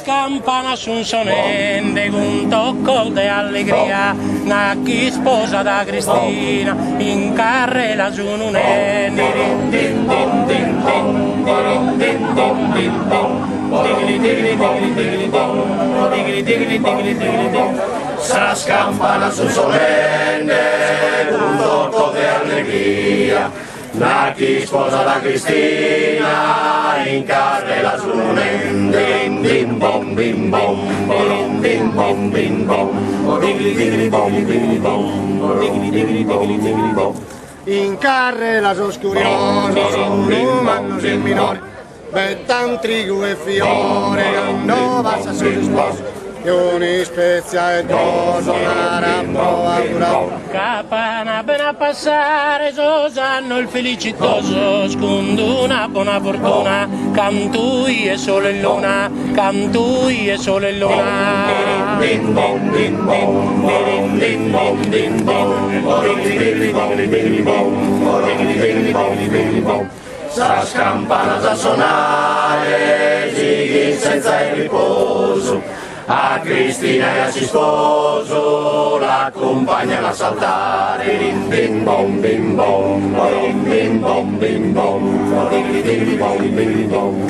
Campana su un sonende con tocco di allegria, na chi sposa da Cristina in carrella su un ende. Sa campana su un sonende con tocco di allegria, na chi sposa da Cristina in carrella su un ende. Bim bom bim bom bom bim bom bim bom digli bom bim bom digli bom. In carrella so scurioso, sono manno sin minore, bettan trigo e fiore, quando passa sul sposo. Ioni spezia e doso, narambo a curao. Capana appena passare, sanno il felicitoso, scondo una buona fortuna, cantui e sole e luna, cantui e sole e luna. Bim bom bim bom bim bom bim bom digli bom. Sa campana da suonare, giri senza il riposo. A Cristina e a si sposo l'accompagnano a saltare. Bim bom bim bom bim bom bim bom digli bom bim bom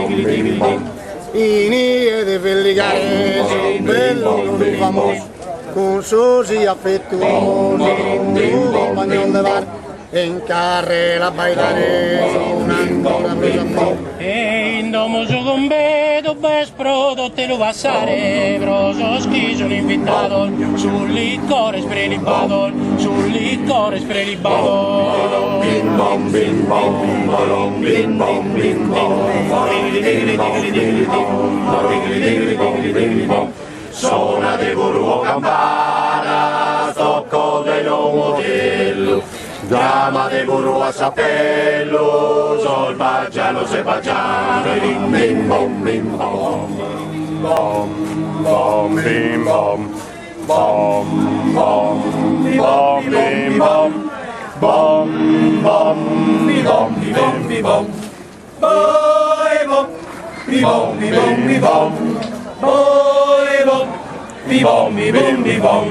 digli bom. Inie de velligaresi, bello non famoso, con sosi affettuosi, un bagnol de bar, e in carrella bailarese, un'ancora presa a me. E in domo su combedo, bes prodotte lo passare, broso schiso l'invitato, sul liquore sprelibato, sul liquore sprelibato. Bim bom bim bom bim bom bim bom digli bom. Suona de burro campana, tocco del modello, chiama de burro a sapello, sol baggiano se baggiano. Bim bom bim bom bom bim bom bom bom bom bim bom bom bom bom bim bom. Boy bom bom bim bom boy bom bim bom.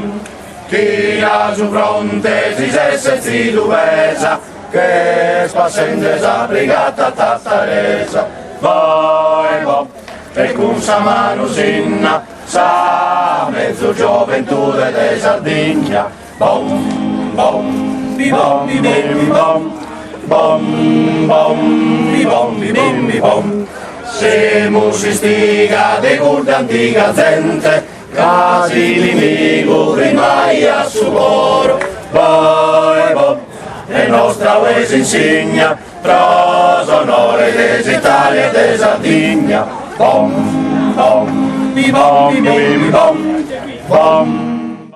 Chi ha su fronte si sesse si duvesa, che spassende sa brigata tattaresa. Boy bom e con sa mano sinna sa mezzo gioventù de Sardegna. Bom, bom, bi bom, bi bim, bom. Bom, bom, bi bom, bi bim, bi bom. Semus istiga de curta antica gente, casi l'inimico rimaia su loro. Boi, bom, e nostra uesa insegna, pros onore dell'Italia e de Sardegna. Bom, bom, bi bom, bi bim, bi bom. Bom,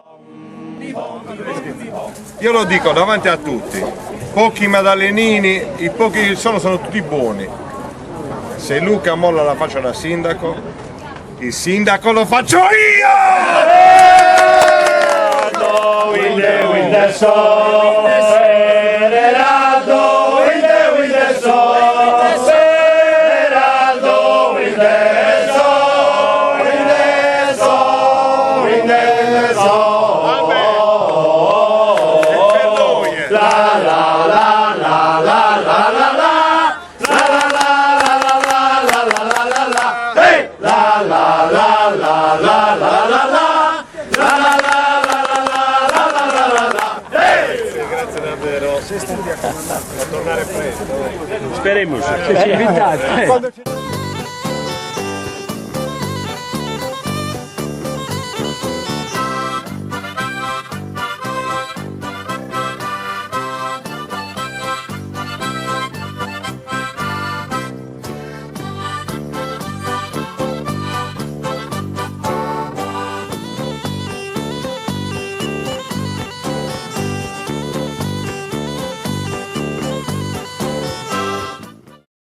bi bom, bi bom. Io lo dico davanti a tutti, pochi madallenini, i pochi che sono tutti buoni. Se Luca molla la faccia da sindaco, il sindaco lo faccio io! Grazie davvero, sei stati a tornare presto. Esperemos. Sì,